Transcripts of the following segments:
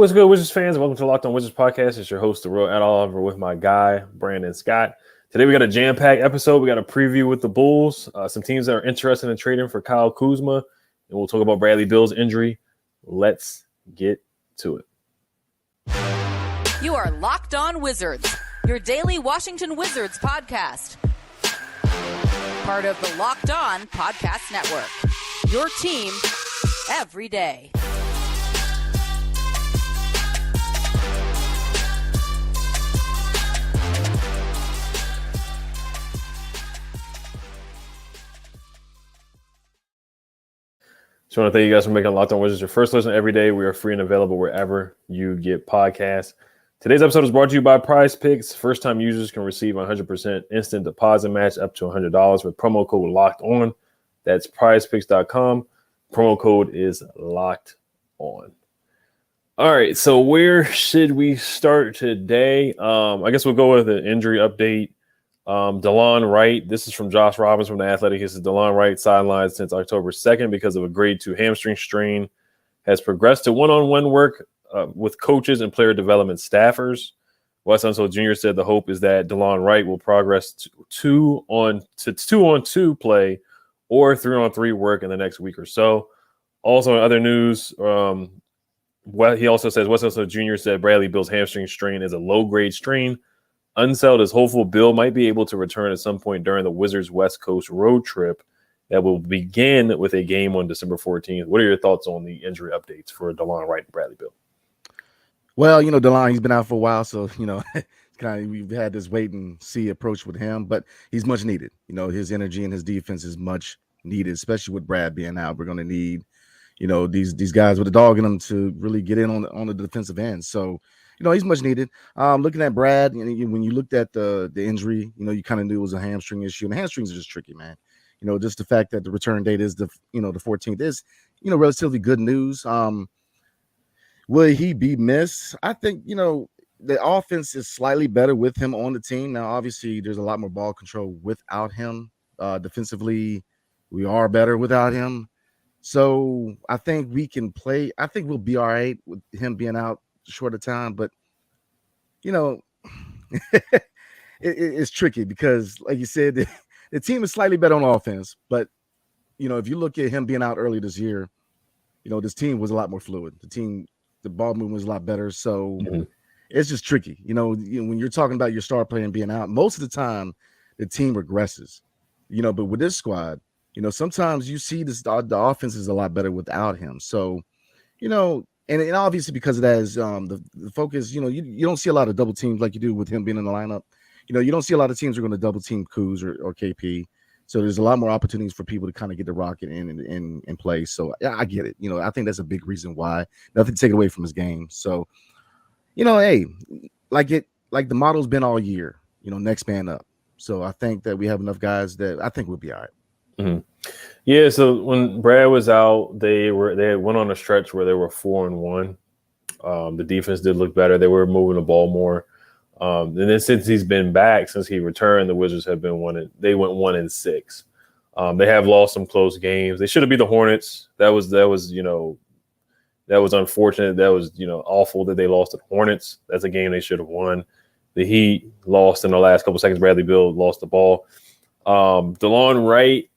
What's good, Wizards fans? Welcome to Locked On Wizards podcast. It's your host, the Real Ed Oliver, with my guy, Brandon Scott. Today we got a jam-packed episode. We got a preview with the Bulls, some teams that are interested in trading for Kyle Kuzma, and we'll talk about Bradley Beal's injury. Let's get to it. You are Locked On Wizards, your daily Washington Wizards podcast. Part of the Locked On Podcast Network, your team every day. Just want to thank you guys for making Locked On Wizards your first listen every day. We are free and available wherever you get podcasts. Today's episode is brought to you by Prize Picks. First-time users can receive 100% instant deposit match up to $100 with promo code Locked On. That's prizepicks.com. Promo code is Locked On. All right, so where should we start today? I guess we'll go with an injury update. DeLon Wright, this is from Josh Robbins from The Athletic. This is DeLon Wright sidelined since October 2nd because of a grade 2 hamstring strain. Has progressed to one-on-one work with coaches and player development staffers. Wes Unseld Jr. said the hope is that DeLon Wright will progress to two-on-two play or 3-on-3 work in the next week or so. Also, in other news, he also says Wes Unseld Jr. said Bradley Beal's hamstring strain is a low-grade strain. Unseld is hopeful Beal might be able to return at some point during the Wizards West Coast road trip that will begin with a game on December 14th. What are your thoughts on the injury updates for DeLon Wright and Bradley Beal? Well, DeLon, he's been out for a while, so, we've had this wait and see approach with him, but he's much needed. His energy and his defense is much needed, especially with Brad being out. We're going to need, these guys with a dog in them to really get in on the defensive end. So, he's much needed. Looking at Brad, when you looked at the injury, you kind of knew it was a hamstring issue. And the hamstrings are just tricky, man. Just the fact that the return date is the 14th is, relatively good news. Will he be missed? I think, the offense is slightly better with him on the team. Now, obviously, there's a lot more ball control without him. Defensively, we are better without him. So I think we can play. I think we'll be all right with him being out short of time, but it's tricky because, like you said, the team is slightly better on offense. But if you look at him being out early this year, this team was a lot more fluid. The ball movement was a lot better. So it's just tricky. When you're talking about your star player being out, most of the time the team regresses. But with this squad, sometimes you see the offense is a lot better without him. So, And obviously because of that is the focus, you don't see a lot of double teams like you do with him being in the lineup. You don't see a lot of teams are going to double team Kuz or KP. So there's a lot more opportunities for people to kind of get the rocket in play. So yeah, I get it. I think that's a big reason why. Nothing to take away from his game. So, hey, like the model's been all year, next man up. So I think that we have enough guys that I think we'll be all right. Mm-hmm. Yeah, so when Brad was out, they went on a stretch where they were 4-1. The defense did look better. They were moving the ball more. And then since he's been back, since he returned, the Wizards have been went 1-6. They have lost some close games. They should have beat the Hornets. That was unfortunate. That was awful that they lost to the Hornets. That's a game they should have won. The Heat lost in the last couple seconds. Bradley Beal lost the ball. DeLon Wright.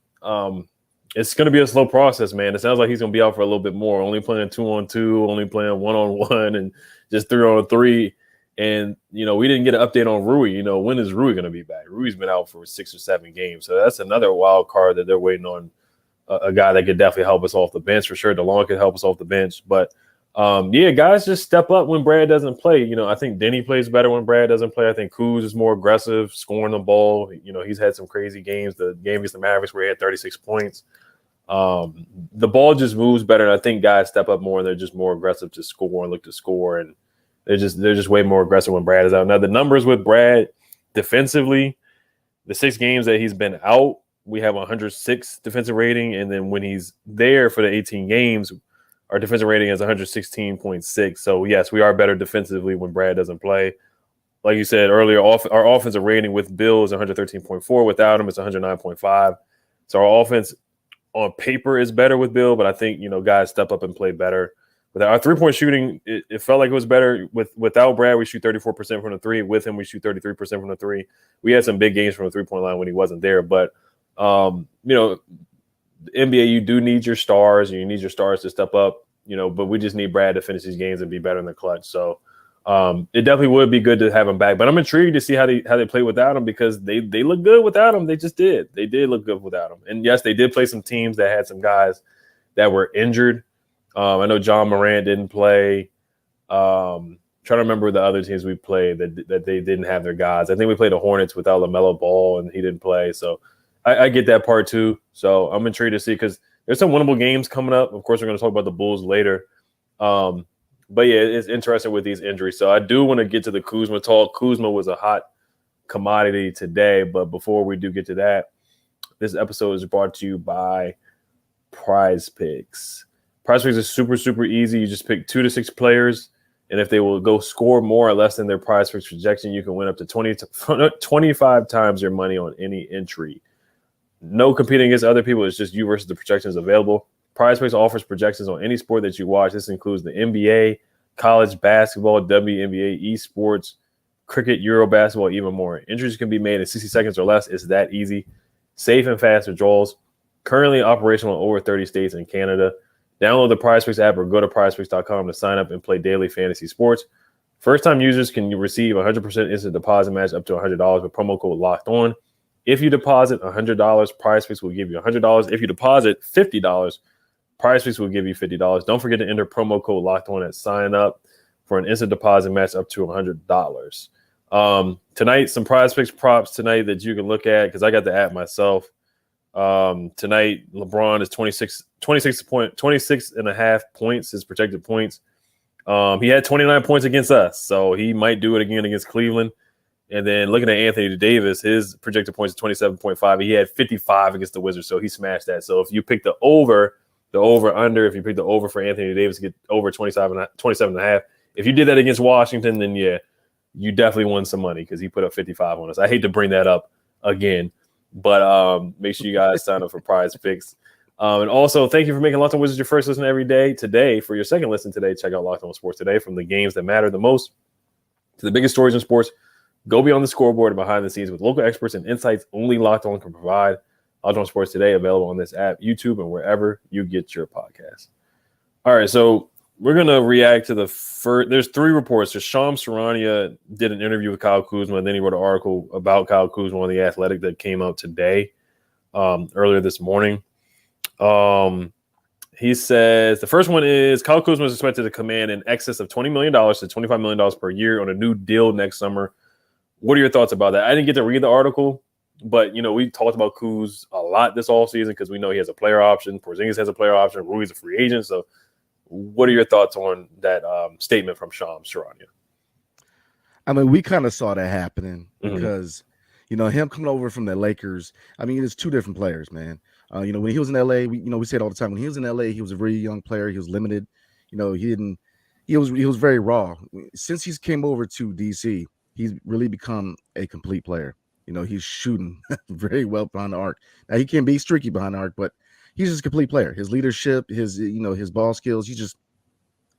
It's going to be a slow process, man. It sounds like he's going to be out for a little bit more, only playing 2-on-2, only playing 1-on-1, and just 3-on-3. And, we didn't get an update on Rui. When is Rui going to be back? Rui's been out for 6 or 7 games. So that's another wild card that they're waiting on, a guy that could definitely help us off the bench for sure. DeLon could help us off the bench. But, guys just step up when Brad doesn't play. I think Denny plays better when Brad doesn't play. I think Kuz is more aggressive, scoring the ball. He's had some crazy games. The game against the Mavericks where he had 36 points. The ball just moves better, and I think guys step up more and they're just more aggressive to score and look to score, and they're just way more aggressive when Brad is out. Now the numbers with Brad defensively, the 6 games that he's been out, we have 106 defensive rating, and then when he's there for the 18 games, our defensive rating is 116.6. So yes, we are better defensively when Brad doesn't play. Like you said earlier, our offensive rating with Bill is 113.4. Without him, it's 109.5. So our offense on paper is better with Bill, but I think, guys step up and play better With our 3-point shooting, it felt like it was better. Without Brad, we shoot 34% from the three. With him, we shoot 33% from the three. We had some big games from the 3-point line when he wasn't there. But, the NBA, you do need your stars. You need your stars to step up, but we just need Brad to finish these games and be better in the clutch. So it definitely would be good to have him back. But I'm intrigued to see how they play without him, because they look good without him. They just did. They did look good without him. And, yes, they did play some teams that had some guys that were injured. I know John Morant didn't play. Trying to remember the other teams we played that they didn't have their guys. I think we played the Hornets without LaMelo Ball, and he didn't play. So I get that part too. So I'm intrigued to see, because there's some winnable games coming up. Of course, we're going to talk about the Bulls later. But yeah, it's interesting with these injuries. So I do want to get to the Kuzma talk. Kuzma was a hot commodity today. But before we do get to that, this episode is brought to you by Prize Picks. Prize Picks is super, super easy. You just pick 2 to 6 players, and if they will go score more or less than their Prize Picks projection, you can win up to 25 times your money on any entry. No competing against other people. It's just you versus the projections available. Prize Picks offers projections on any sport that you watch. This includes the NBA, college basketball, WNBA, esports, cricket, Euro basketball, even more. Entries can be made in 60 seconds or less. It's that easy. Safe and fast withdrawals. Currently operational in over 30 states and Canada. Download the Prize Picks app or go to prizepicks.com to sign up and play daily fantasy sports. First-time users can receive 100% instant deposit match up to $100 with promo code Locked On. If you deposit $100, Prize Picks will give you $100. If you deposit $50, Prize Picks will give you $50. Don't forget to enter promo code Locked On at sign up for an instant deposit match up to $100. Tonight, some Prize Picks props tonight that you can look at, because I got the app myself. Tonight, LeBron is 26 and a half points, his projected points. He had 29 points against us, so he might do it again against Cleveland. And then looking at Anthony Davis, his projected points is 27.5. He had 55 against the Wizards, so he smashed that. So if you pick the over under, if you pick the over for Anthony Davis, get over 27 and a half. If you did that against Washington, then yeah, you definitely won some money, because he put up 55 on us. I hate to bring that up again, but make sure you guys sign up for Prize Picks. And also, thank you for making Locked On Wizards your first listen every day. Today, for your second listen today, check out Locked On Sports Today. From the games that matter the most to the biggest stories in sports, go beyond the scoreboard and behind the scenes with local experts and insights only Locked On can provide. Locked On Sports Today, available on this app, YouTube, and wherever you get your podcasts. All right, so we're going to react to the first. There's 3 reports. So Shams Charania did an interview with Kyle Kuzma, and then he wrote an article about Kyle Kuzma on The Athletic that came out today, earlier this morning. He says the first one is Kyle Kuzma is expected to command in excess of $20 million to $25 million per year on a new deal next summer. What are your thoughts about that? I didn't get to read the article, but, we talked about Kuz a lot this offseason, because we know he has a player option. Porzingis has a player option. Rui's a free agent. So what are your thoughts on that statement from Shams Charania? I mean, we kind of saw that happening because, him coming over from the Lakers, I mean, it's 2 different players, man. When he was in LA, we say it all the time. When he was in LA, he was a very young player. He was limited. He was very raw. Since he's came over to DC, he's really become a complete player. He's shooting very well behind the arc. Now, he can be streaky behind the arc, but he's just a complete player. His leadership, his ball skills, he just,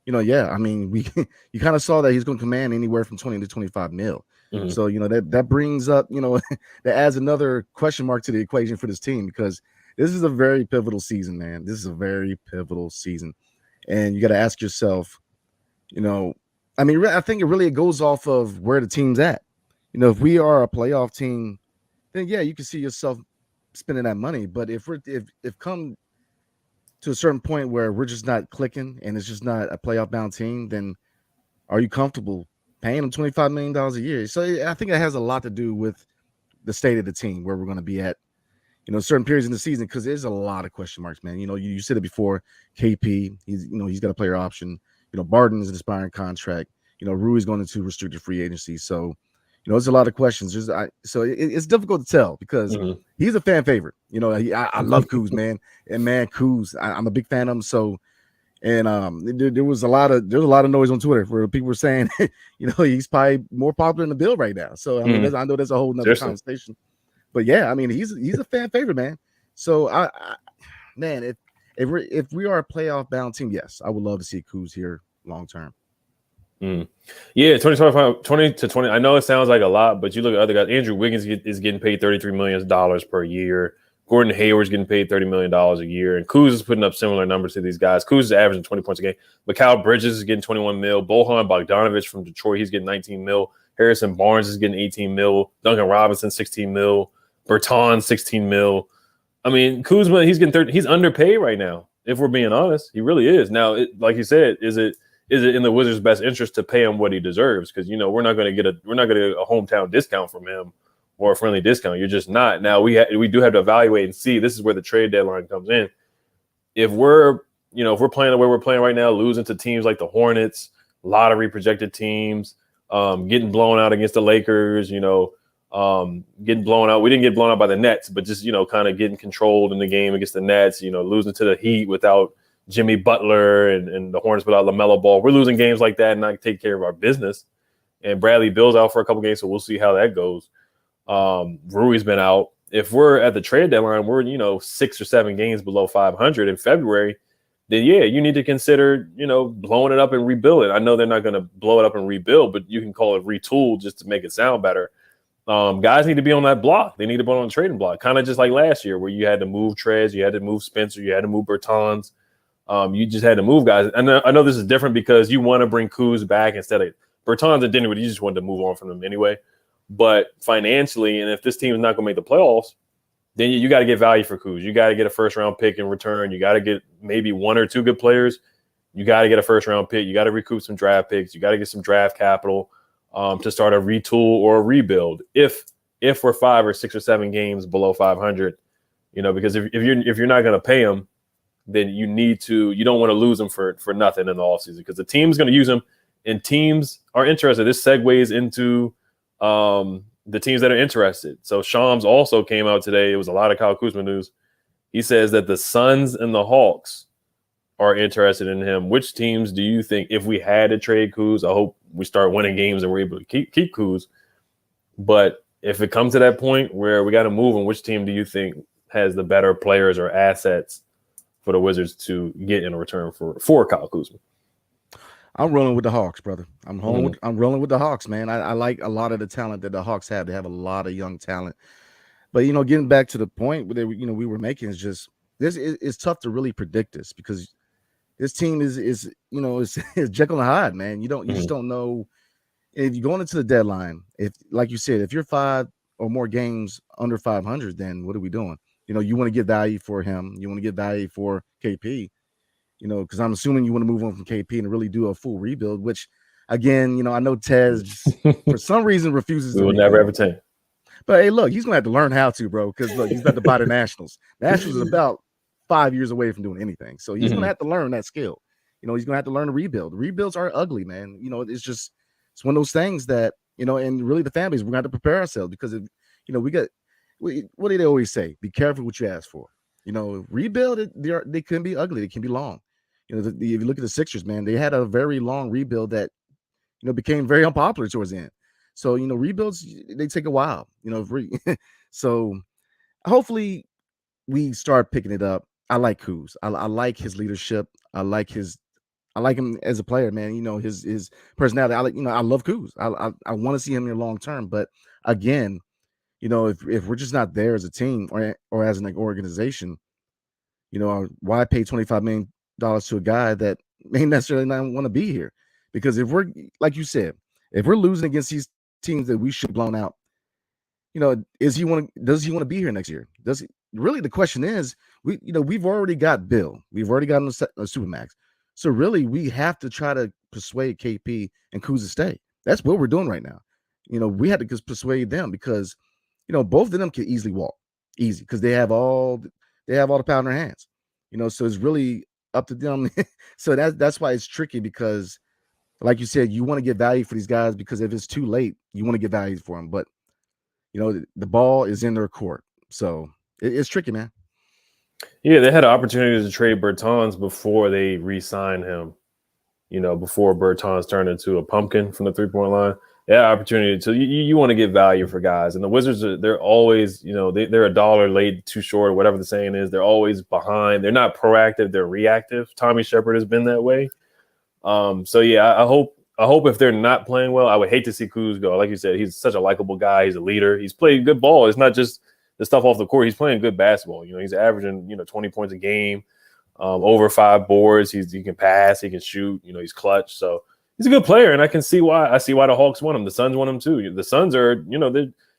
I mean, you kind of saw that he's going to command anywhere from 20 to 25 mil. Mm-hmm. So, that brings up, that adds another question mark to the equation for this team, because this is a very pivotal season, man. This is a very pivotal season. And you got to ask yourself, I mean, I think it goes off of where the team's at. If we are a playoff team, then yeah, you can see yourself spending that money. But if come to a certain point where we're just not clicking and it's just not a playoff bound team, then are you comfortable paying them $25 million a year? So I think it has a lot to do with the state of the team, where we're going to be at, certain periods in the season, because there's a lot of question marks, man. You said it before, KP, he's got a player option. Barton is an expiring contract. Rui's going into restricted free agency. So, there's a lot of questions. So it's difficult to tell, because he's a fan favorite. I love Kuz, man. And man, Kuz, I'm a big fan of him. So, and there was a lot of noise on Twitter where people were saying, he's probably more popular than the Bill right now. So, I mean, I know that's a whole nother conversation. But yeah, I mean, he's a fan favorite, man. So, man, if we are a playoff bound team, yes, I would love to see Kuz here long term. Yeah, 2025, 20 to 20. I know it sounds like a lot, but you look at other guys. Andrew Wiggins is getting paid $33 million per year. Gordon Hayward's getting paid $30 million a year. And Kuz is putting up similar numbers to these guys. Kuz is averaging 20 points a game. Mikal Bridges is getting 21 mil. Bojan Bogdanovic from Detroit, he's getting 19 mil. Harrison Barnes is getting 18 mil. Duncan Robinson, 16 mil. Bertans, 16 mil. I mean, Kuzma, he's getting 30. He's underpaid right now, if we're being honest. He really is. Now, like you said, is it in the Wizards' best interest to pay him what he deserves? Because we're not going to get a hometown discount from him or a friendly discount. You're just not. Now we do have to evaluate and see. This is where the trade deadline comes in. If we're playing the way we're playing right now, losing to teams like the Hornets, lottery projected teams, getting blown out against the Lakers, getting blown out. We didn't get blown out by the Nets, but just kind of getting controlled in the game against the Nets. Losing to the Heat without Jimmy Butler and the Hornets without LaMelo Ball. We're losing games like that and not take care of our business. And Bradley Beal's out for a couple games, so we'll see how that goes. Rui's been out. If we're at the trade deadline, we're 6 or 7 games below 500 in February, then yeah, you need to consider blowing it up and rebuild it. I know they're not going to blow it up and rebuild, but you can call it retool just to make it sound better. Guys need to be on that block. They need to be on the trading block, kind of just like last year where you had to move Trez, you had to move Spencer, you had to move Bertans. You just had to move guys. And I know this is different because you want to bring Kuz back instead of Bertans and Dinwiddie. You just wanted to move on from them anyway. But financially, and if this team is not going to make the playoffs, then you got to get value for Kuz. You got to get a first-round pick in return. You got to get maybe 1 or 2 good players. You got to get a first-round pick. You got to recoup some draft picks. You got to get some draft capital to start a retool or a rebuild. If we're 5 or 6 or 7 games below 500, because if you're not going to pay them, then you don't want to lose them for nothing in the offseason because the team's going to use them and teams are interested. This segues into the teams that are interested. So Shams also came out today. It was a lot of Kyle Kuzma news. He says that the Suns and the Hawks are interested in him. Which teams do you think, if we had to trade Kuz, I hope we start winning games and we're able to keep Kuz. But if it comes to that point where we got to move him, which team do you think has the better players or assets for the Wizards to get in return for Kyle Kuzma? I'm rolling with the Hawks, brother. I'm rolling with the Hawks, man. I like a lot of the talent that the Hawks have. They have a lot of young talent. But getting back to the point where we were making is just this is tough to really predict this because this team is Jekyll and Hyde, man. You just don't know if you're going into the deadline. If, like you said, if you're 5 or more games under 500, then what are we doing? You want to get value for him. You want to get value for KP. Because I'm assuming you want to move on from KP and really do a full rebuild, which, again, I know Tez, for some reason, refuses to. We will never ever take. But, hey, look, he's going to have to learn how to, bro, because, look, he's about to buy the Nationals. Nationals is about 5 years away from doing anything. So he's going to have to learn that skill. He's going to have to learn to rebuild. Rebuilds are ugly, man. It's one of those things that, and really the families, we're going to have to prepare ourselves because, what do they always say? Be careful what you ask for. Rebuild, they can be ugly. They can be long. If you look at the Sixers, man, they had a very long rebuild that, became very unpopular towards the end. So, rebuilds, they take a while, so hopefully we start picking it up. I like Kuz. I like his leadership. I like him as a player, man. His personality. I love Kuz. I want to see him here long term. But again, if we're just not there as a team or as an organization, why pay $25 million to a guy that may necessarily not want to be here? Because if we're, like you said, if we're losing against these teams that we should have blown out, does he want to be here next year? Really the question is, we've already got Bill, we've already got a Supermax, so really we have to try to persuade KP and Kuz to stay. That's what we're doing right now. We had to just persuade them because both of them can easily walk, because they have all the power in their hands. So it's really up to them. So that's why it's tricky because, like you said, you want to get value for these guys because if it's too late, you want to get value for them. But the ball is in their court, so it's tricky, man. Yeah, they had an opportunity to trade Bertans before they re-signed him. Before Bertans turned into a pumpkin from the 3-point line. Yeah, opportunity. So you want to get value for guys, and the Wizards they're always they're a dollar late too short or whatever the saying is. They're always behind. They're not proactive. They're reactive. Tommy Shepard has been that way. So yeah, I hope if they're not playing well, I would hate to see Kuz go. Like you said, he's such a likable guy. He's a leader. He's played good ball. It's not just the stuff off the court. He's playing good basketball. He's averaging 20 points a game, over 5 boards. He can pass. He can shoot. He's clutch. So. He's a good player, and I can see why. I see why the Hawks want him. The Suns want him too. The Suns are,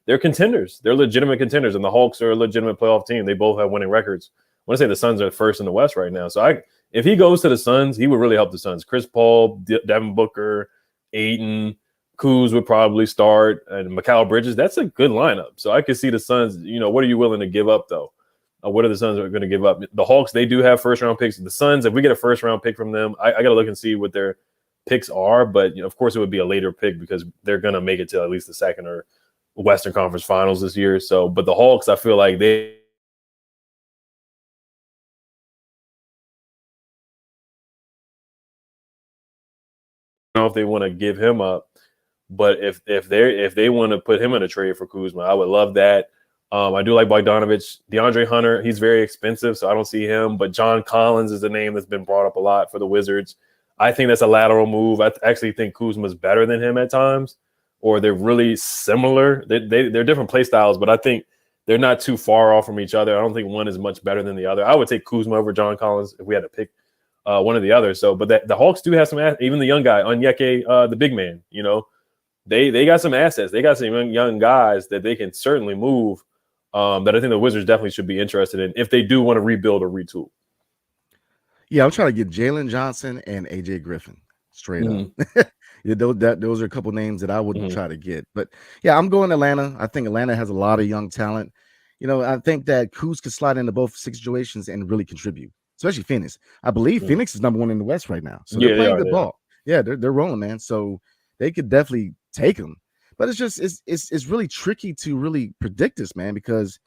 they're contenders. They're legitimate contenders, and the Hawks are a legitimate playoff team. They both have winning records. I want to say the Suns are first in the West right now. So if he goes to the Suns, he would really help the Suns. Chris Paul, Devin Booker, Ayton, Kuz would probably start, and Mikal Bridges. That's a good lineup. So I could see the Suns. What are you willing to give up though? What are the Suns going to give up? The Hawks, they do have first-round picks. The Suns, if we get a first-round pick from them, I got to look and see what their picks are, but of course it would be a later pick because they're going to make it to at least the second or Western Conference Finals this year. So, but the Hawks, I feel like they don't know if they want to give him up, but if they want to put him in a trade for Kuzma, I would love that. I do like Bogdanovich. DeAndre Hunter, he's very expensive, so I don't see him. But John Collins is a name that's been brought up a lot for the Wizards. I think that's a lateral move. I actually think Kuzma's better than him at times, or they're really similar. They're different play styles, but I think they're not too far off from each other. I don't think one is much better than the other. I would take Kuzma over John Collins if we had to pick one or the other. So, but the Hawks do have some, even the young guy, Onyeka, the big man. They got some assets. They got some young guys that they can certainly move. That I think the Wizards definitely should be interested in if they do want to rebuild or retool. Yeah, I'm trying to get Jalen Johnson and AJ Griffin straight up. Yeah, those are a couple names that I wouldn't try to get. But yeah, I'm going Atlanta. I think Atlanta has a lot of young talent. I think that Kuz could slide into both situations and really contribute, especially Phoenix. I believe Phoenix is number 1 in the West right now. So they're playing good ball. Yeah, they're rolling, man. So they could definitely take them. But it's just it's really tricky to really predict this, man, because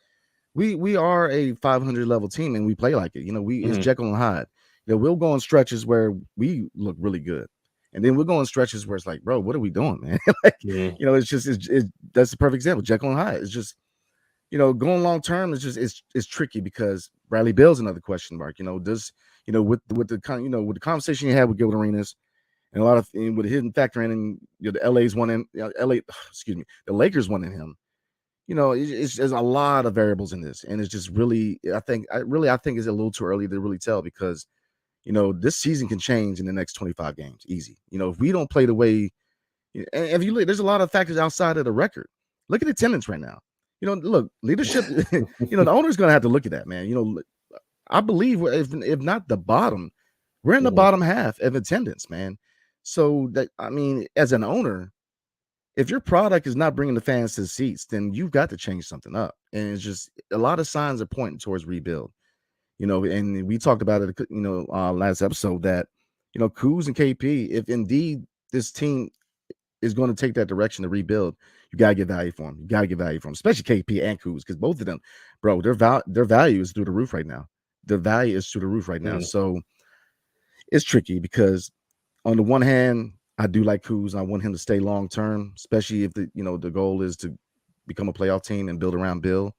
we are a 500 level team and we play like it. It's Jekyll and Hyde. We'll go on stretches where we look really good, and then we'll go on stretches where it's like, bro, what are we doing, man? It's just that's the perfect example. Jekyll and Hyde. It's just going long term. It's tricky because Bradley Beal's another question mark. Does with the conversation you had with Gilbert Arenas and a lot of with hidden factor in the LA's one in the Lakers one in him. There's a lot of variables in this, and it's just really I think it's a little too early to really tell because. This season can change in the next 25 games. Easy. If we don't play the way, and if you look, there's a lot of factors outside of the record. Look at attendance right now. Look, leadership, the owner's going to have to look at that, man. I believe if not the bottom, we're in the bottom half of attendance, man. So as an owner, if your product is not bringing the fans to the seats, then you've got to change something up. And it's just a lot of signs are pointing towards rebuild. And we talked about it, last episode that, Kuz and KP, if indeed this team is going to take that direction to rebuild, you got to get value for them. You got to get value for them, especially KP and Kuz, because both of them, bro, their value is through the roof right now. Their value is through the roof right now. So it's tricky because on the one hand, I do like Kuz. I want him to stay long term, especially if the goal is to become a playoff team and build around Bill.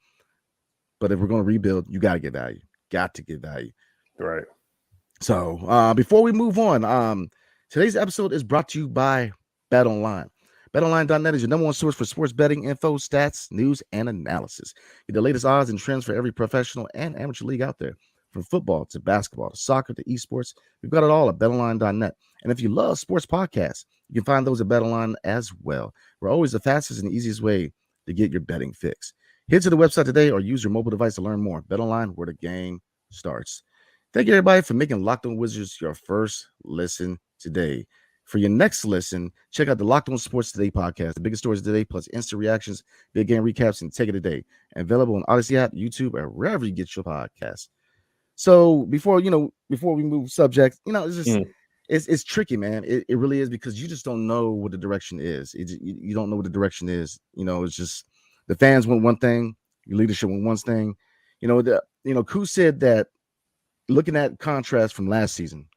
But if we're going to rebuild, you got to get value. Got to get value. Right. So before we move on, today's episode is brought to you by BetOnline. BetOnline.net is your number 1 source for sports betting info, stats, news, and analysis. Get the latest odds and trends for every professional and amateur league out there. From football to basketball to soccer to esports, we've got it all at BetOnline.net. And if you love sports podcasts, you can find those at BetOnline as well. We're always the fastest and easiest way to get your betting fix. Head to the website today or use your mobile device to learn more. BetOnline, where the game starts. Thank you, everybody, for making Locked On Wizards your first listen today. For your next listen, check out the Locked On Sports Today podcast, the biggest stories of the day, plus instant reactions, big game recaps, and take it a day. Available on Odyssey app, YouTube, or wherever you get your podcasts. So before we move subject, it's just it's tricky, man. It really is because you just don't know what the direction is. You don't know what the direction is. It's just. The fans want one thing, your leadership want one thing. Kuz said that looking at contrast from last season,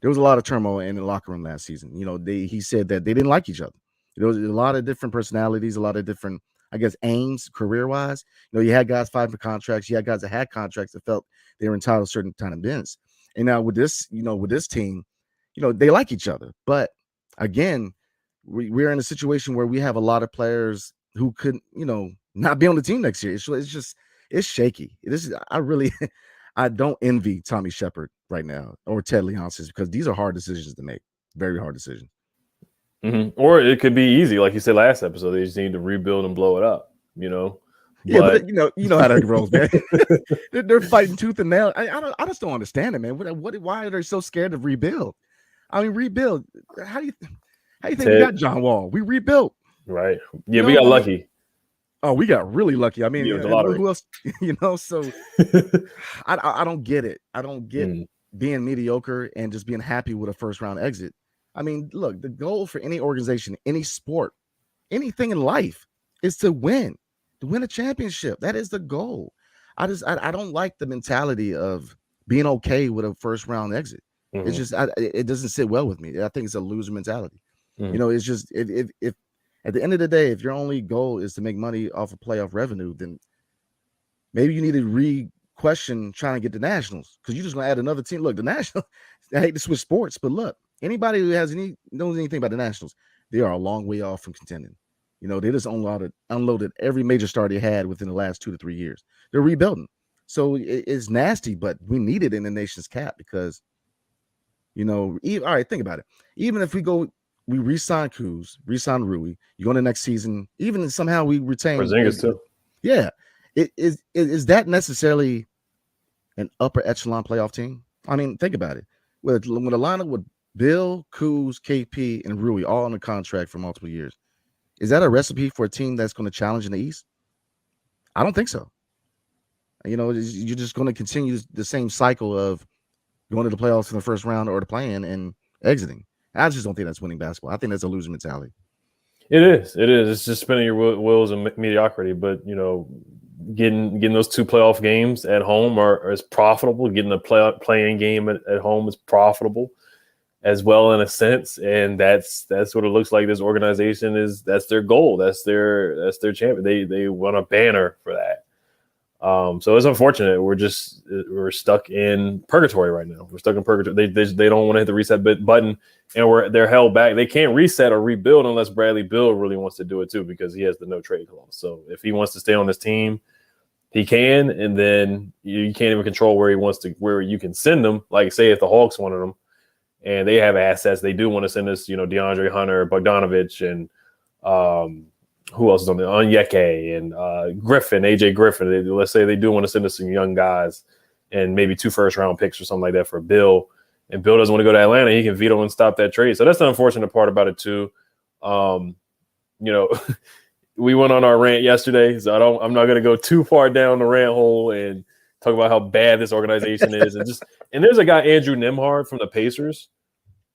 there was a lot of turmoil in the locker room last season. He said that they didn't like each other. There was a lot of different personalities, a lot of different, I guess, aims career-wise. You had guys fighting for contracts. You had guys that had contracts that felt they were entitled to certain kind of minutes. And now with this, with this team, they like each other. But again, we're in a situation where we have a lot of players who could, not be on the team next year. It's shaky. I don't envy Tommy Shepard right now or Ted Leonsis, because these are hard decisions to make. Very hard decisions. Mm-hmm. Or it could be easy, like you said last episode. They just need to rebuild and blow it up. Yeah, but you know how that rolls, man. they're fighting tooth and nail. I just don't understand it, man. Why are they so scared of rebuild? I mean, rebuild. How do you think we got John Wall? We rebuilt, right? Yeah, we got lucky. Oh, we got really lucky. I mean, who else? So I don't get it. I don't get being mediocre and just being happy with a first round exit. I mean, look, the goal for any organization, any sport, anything in life is to win a championship. That is the goal. I don't like the mentality of being okay with a first round exit. Mm-hmm. It's just it doesn't sit well with me. I think it's a loser mentality. Mm-hmm. It's just if at the end of the day, if your only goal is to make money off of playoff revenue, then maybe you need to re-question trying to get the Nationals, because you're just gonna add another team. Look, the Nationals. I hate to switch sports, but look, anybody who knows anything about the Nationals, they are a long way off from contending. They just unloaded every major star they had within the last 2 to 3 years. They're rebuilding. So it's nasty, but we need it in the nation's cap because, all right, think about it. Even if we re-sign Kuz, re-sign Rui, you go into next season, even if somehow we retain Porzingis too. Yeah. Is that necessarily an upper echelon playoff team? I mean, think about it. With a lineup with Bill, Kuz, KP, and Rui all on a contract for multiple years, is that a recipe for a team that's going to challenge in the East? I don't think so. You're just going to continue the same cycle of going to the playoffs in the first round or the play-in and exiting. I just don't think that's winning basketball. I think that's a loser mentality. It is. It's just spinning your wheels in mediocrity. But getting those 2 playoff games at home is profitable. Getting the play-in game at home is profitable as well, in a sense, and that's what it looks like. This organization that's their goal. That's their champion. They want a banner for that. So it's unfortunate. We're stuck in purgatory right now. We're stuck in purgatory. They don't want to hit the reset button, and they're held back. They can't reset or rebuild unless Bradley Beal really wants to do it too, because he has the no trade clause. So if he wants to stay on this team, he can, and then you can't even control where you can send him. Like, say if the Hawks wanted him, and they have assets, they do want to send us, DeAndre Hunter, Bogdanovich, and who else is on there? Onyeka and AJ Griffin. Let's say they do want to send us some young guys and maybe 2 first-round picks or something like that for Bill. And Bill doesn't want to go to Atlanta. He can veto and stop that trade. So that's the unfortunate part about it too. We went on our rant yesterday, so I'm not going to go too far down the rant hole and talk about how bad this organization is. And there's a guy, Andrew Nembhard from the Pacers,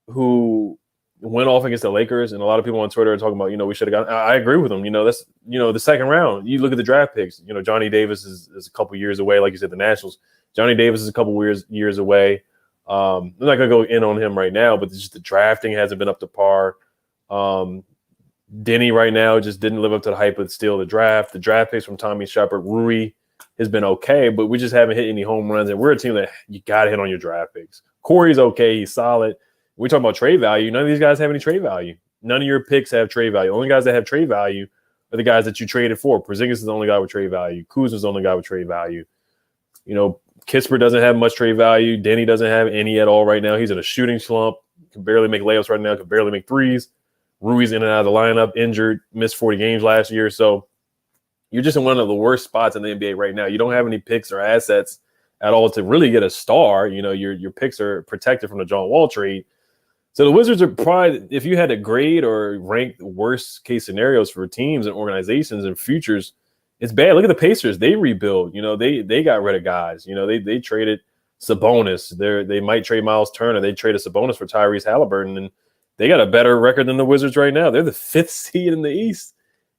who went off against the Lakers, and a lot of people on Twitter are talking about, we should have gotten. I agree with him. That's the second round. You look at the draft picks. Johnny Davis is a couple years away, like you said, the Nationals. Johnny Davis is a couple years away. I'm not gonna go in on him right now, but just the drafting hasn't been up to par. Denny right now just didn't live up to the hype of the draft. The draft picks from Tommy Shepard, Rui has been okay, but we just haven't hit any home runs. And we're a team that you got to hit on your draft picks. Corey's okay. He's solid. We're talking about trade value. None of these guys have any trade value. None of your picks have trade value. Only guys that have trade value are the guys that you traded for. Porzingis is the only guy with trade value. Kuz is the only guy with trade value. Kispert doesn't have much trade value. Denny doesn't have any at all right now. He's in a shooting slump. Can barely make layups right now. Can barely make threes. Rui's in and out of the lineup, injured, missed 40 games last year. So you're just in one of the worst spots in the NBA right now. You don't have any picks or assets at all to really get a star. Your picks are protected from the John Wall trade. So the Wizards are probably, if you had to grade or rank the worst case scenarios for teams and organizations and futures, it's bad. Look at the Pacers. They rebuild. They got rid of guys. They traded Sabonis. They might trade Miles Turner. They traded Sabonis for Tyrese Halliburton, and they got a better record than the Wizards right now. They're the 5th seed in the East,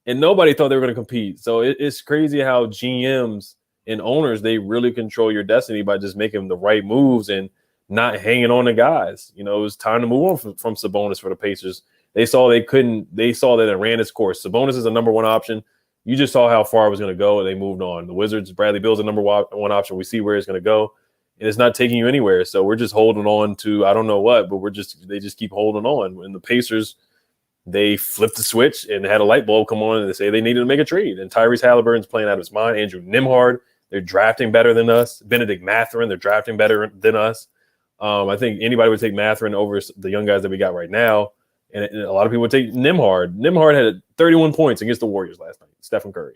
and nobody thought they were going to compete. So it's crazy how GMs and owners, they really control your destiny by just making the right moves and not hanging on to guys. It was time to move on from Sabonis for the Pacers. They saw they couldn't. They saw that it ran its course. Sabonis is a number one option. You just saw how far it was going to go, and they moved on. The Wizards, Bradley Beal's a number one option. We see where it's going to go, and it's not taking you anywhere. So we're just holding on to I don't know what, but they just keep holding on. And the Pacers, they flipped the switch and had a light bulb come on, and they say they needed to make a trade. And Tyrese Halliburton's playing out of his mind. Andrew Nembhard, they're drafting better than us. Benedict Mathurin, they're drafting better than us. I think anybody would take Mathurin over the young guys that we got right now. And a lot of people would take Nembhard. Nembhard had 31 points against the Warriors last night, Stephen Curry.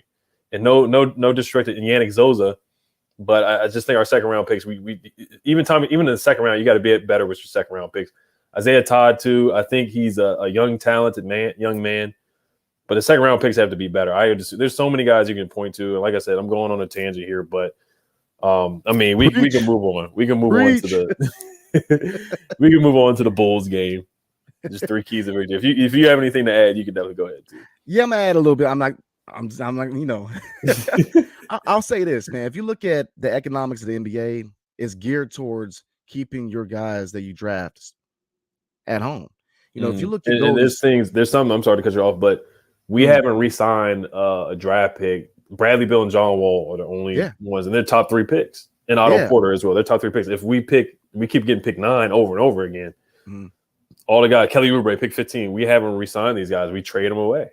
And no disrespect to Yannick Zoza, but I just think our second round picks, we even in the second round, you got to be better with your second round picks. Isaiah Todd too. I think he's a young, talented young man, but the second round picks have to be better. There's so many guys you can point to. And like I said, I'm going on a tangent here, but I mean, we can move on. We can move on to the we can move on to the Bulls game. Just three keys of victory. If you have anything to add, you can definitely go ahead too. Yeah, I'm gonna add a little bit. I'm like, I'll say this, man. If you look at the economics of the NBA, it's geared towards keeping your guys that you draft at home. If you look at there's some. I'm sorry to cut you off, but we haven't re-signed a draft pick. Bradley Beal and John Wall are the only ones, and they're top three picks, and Otto Porter as well. They're top three picks. If we keep getting pick 9 over and over again. All the guys, Kelly Oubre, pick 15. We haven't re-signed these guys. We trade them away.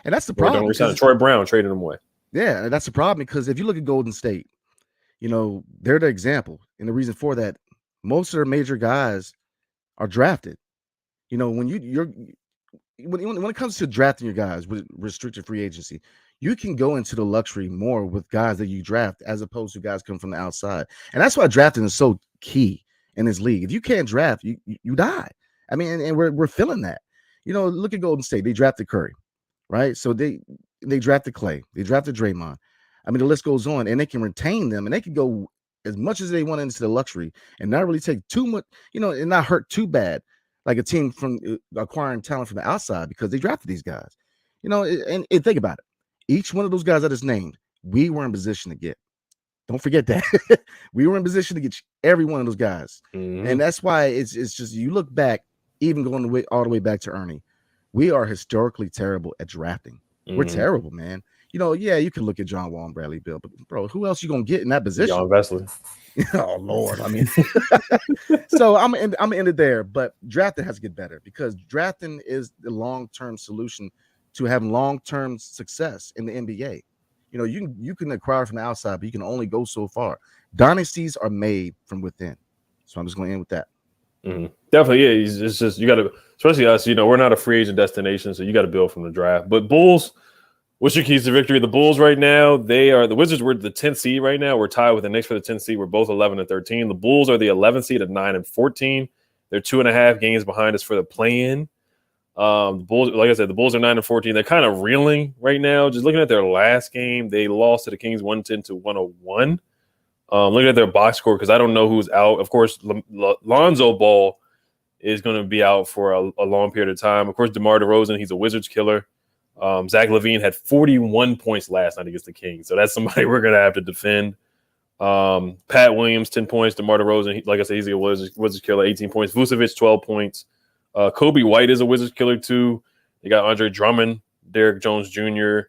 And that's the problem. Troy Brown traded them away. Yeah, that's the problem because if you look at Golden State, they're the example. And the reason for that, most of their major guys are drafted. When when it comes to drafting your guys with restricted free agency, you can go into the luxury more with guys that you draft as opposed to guys coming from the outside. And that's why drafting is so key in this league. If you can't draft, you die. I mean, and we're feeling that. Look at Golden State. They drafted Curry, right? So they drafted Clay. They drafted Draymond. I mean, the list goes on, and they can retain them, and they can go as much as they want into the luxury and not really take too much, and not hurt too bad, like a team from acquiring talent from the outside because they drafted these guys. And think about it. Each one of those guys I just named, we were in position to get. Don't forget that. We were in position to get every one of those guys. And that's why it's just, you look back, even going all the way back to Ernie, we are historically terrible at drafting. We're terrible, man. You can look at John Wall and Bradley Beal, but bro, who else you gonna get in that position? John Vesely. Oh Lord, I mean, so I'm gonna end it there. But drafting has to get better because drafting is the long-term solution to having long-term success in the NBA. You can acquire from the outside, but you can only go so far. Dynasties are made from within. So I'm just going to end with that. Definitely, yeah. It's just you got to, especially us. We're not a free agent destination, so you got to build from the draft. But Bulls, what's your keys to victory? The Bulls right now, the Wizards were the 10th seed right now. We're tied with the Knicks for the 10th seed. We're both 11 and 13. The Bulls are the 11th seed at 9 and 14. They're 2.5 games behind us for the play-in. The Bulls, like I said, the Bulls are 9 and 14. They're kind of reeling right now. Just looking at their last game, they lost to the Kings 110-101. Looking at their box score, because I don't know who's out. Of course, Lonzo Ball is going to be out for a long period of time. Of course, DeMar DeRozan, he's a Wizards killer. Zach LaVine had 41 points last night against the Kings, so that's somebody we're going to have to defend. Pat Williams, 10 points. DeMar DeRozan, like I said, he's a Wizards killer, 18 points. Vucevic, 12 points. Kobe White is a Wizards killer too. They got Andre Drummond, Derrick Jones Jr.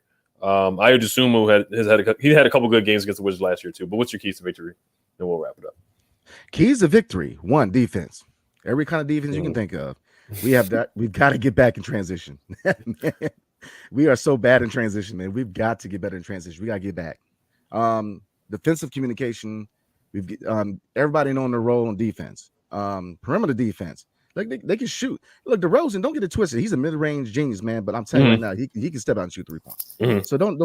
Ayo Dosunmu had a couple good games against the Wizards last year too. But what's your keys to victory? And we'll wrap it up. Keys to victory: 1, defense. Every kind of defense you can think of. We have that. We've got to get back in transition. We are so bad in transition, man. We've got to get better in transition. We got to get back. Defensive communication. We've everybody knowing their role on defense. Perimeter defense. Like they can shoot. Look, DeRozan, don't get it twisted. He's a mid-range genius, man. But I'm telling you right now, he can step out and shoot 3 points. So don't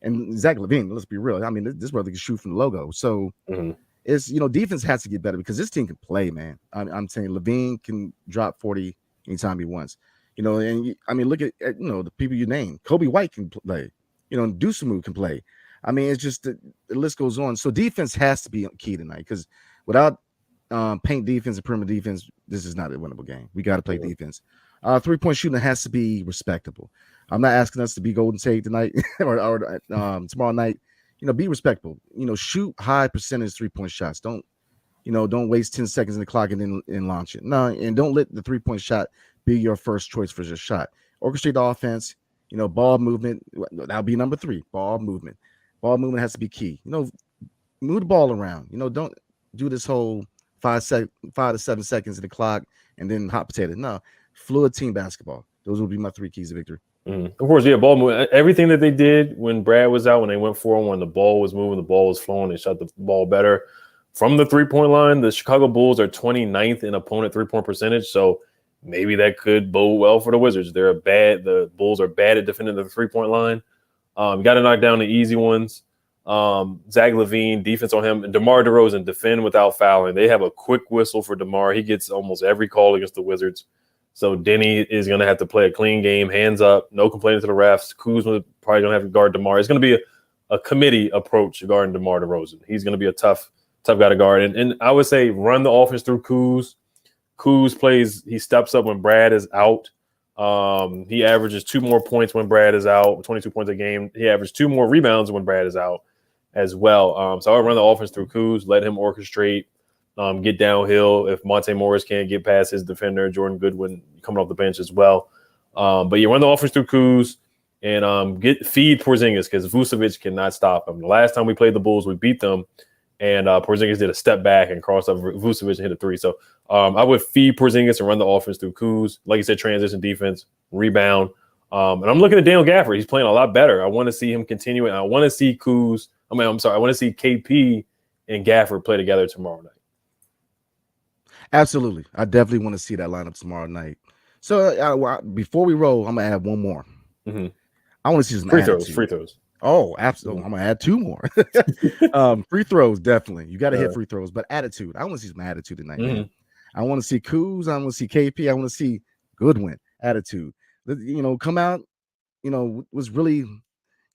And Zach LaVine, let's be real. I mean, this brother can shoot from the logo. So it's defense has to get better because this team can play, man. I'm saying LaVine can drop 40 anytime he wants. And I mean, look at the people you named. Kobe White can play. Dosunmu can play. I mean, it's just the list goes on. So defense has to be key tonight because without paint defense and perimeter defense, this is not a winnable game. We got to play defense. 3-point shooting has to be respectable. I'm not asking us to be Golden State tonight or tomorrow night. Be respectable. Shoot high percentage 3-point shots. Don't waste 10 seconds in the clock and then launch it. No, and don't let the 3-point shot be your first choice for your shot. Orchestrate the offense. Ball movement. That'll be number 3. Ball movement. Ball movement has to be key. Move the ball around. Don't do this whole 5 to 7 seconds in the clock and then hot potato. No, fluid team basketball. Those would be my 3 keys of victory. Of course, yeah, ball movement. Everything that they did when Brad was out, when they went 4-on-1, the ball was moving, the ball was flowing, they shot the ball better. From the 3-point line, the Chicago Bulls are 29th in opponent 3-point percentage, so maybe that could bode well for the Wizards. The Bulls are bad at defending the 3-point line. You got to knock down the easy ones. Zach LaVine, defense on him, and DeMar DeRozan, defend without fouling. They have a quick whistle for DeMar. He gets almost every call against the Wizards. So Denny is going to have to play a clean game, hands up, no complaining to the refs. Kuzma probably going to have to guard DeMar. It's going to be a committee approach guarding DeMar DeRozan. He's going to be a tough guy to guard. And I would say run the offense through Kuz. Kuz plays, he steps up when Brad is out. He averages 2 more points when Brad is out, 22 points a game. He averages 2 more rebounds when Brad is out as well. So I would run the offense through Kuz, let him orchestrate, get downhill. If Monte Morris can't get past his defender, Jordan Goodwin coming off the bench as well. But you run the offense through Kuz and feed Porzingis because Vucevic cannot stop him. The last time we played the Bulls, we beat them, and Porzingis did a step back and crossed up Vucevic and hit a 3. So I would feed Porzingis and run the offense through Kuz. Like you said, transition defense, rebound. And I'm looking at Daniel Gafford. He's playing a lot better. I want to see him continue it. I want to see I want to see KP and Gafford play together tomorrow night. Absolutely. I definitely want to see that lineup tomorrow night. So before we roll, I'm going to add one more. Mm-hmm. I want to see some free throws. Oh, absolutely. I'm going to add 2 more. Free throws, definitely. You got to hit free throws, but attitude. I want to see some attitude tonight, man. I want to see Kuz. I want to see KP. I want to see Goodwin attitude. Come out, was really,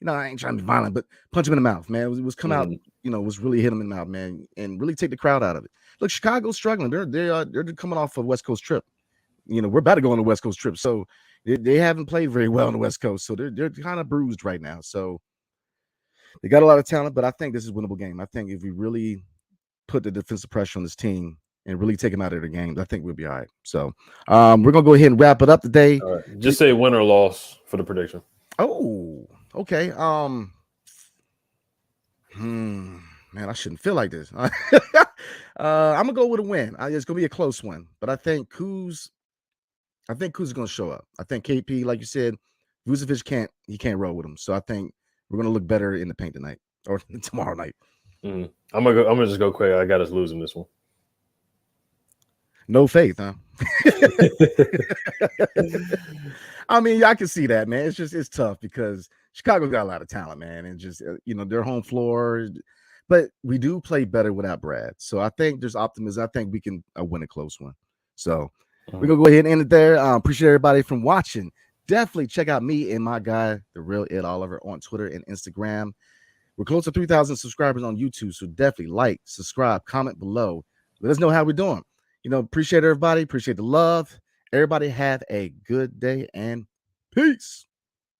I ain't trying to be violent, but punch him in the mouth, man. It was come out, was really hit him in the mouth, man, and really take the crowd out of it. Look, Chicago's struggling. They're coming off a West Coast trip. We're about to go on a West Coast trip, so they haven't played very well on the West Coast, so they're kind of bruised right now. So they got a lot of talent, but I think this is a winnable game. I think if we really put the defensive pressure on this team and really take them out of their games, I think we'll be all right. So we're gonna go ahead and wrap it up today. All right. Just say win or loss for the prediction. Oh, okay. Man, I shouldn't feel like this. I'm gonna go with a win. It's gonna be a close one, but I think Kuz is gonna show up. I think KP, like you said, Vucevic can't roll with him. So I think we're gonna look better in the paint tonight or tomorrow night. I'm gonna just go quick. I got us losing this one. No faith, huh? I mean, I can see that, man. It's tough because Chicago got a lot of talent, man, and just their home floor. But we do play better without Brad. So I think there's optimism. I think we can win a close one. So we're going to go ahead and end it there. Appreciate everybody from watching. Definitely check out me and my guy, The Real Ed Oliver, on Twitter and Instagram. We're close to 3,000 subscribers on YouTube. So definitely like, subscribe, comment below. Let us know how we're doing. Appreciate everybody. Appreciate the love. Everybody have a good day and peace.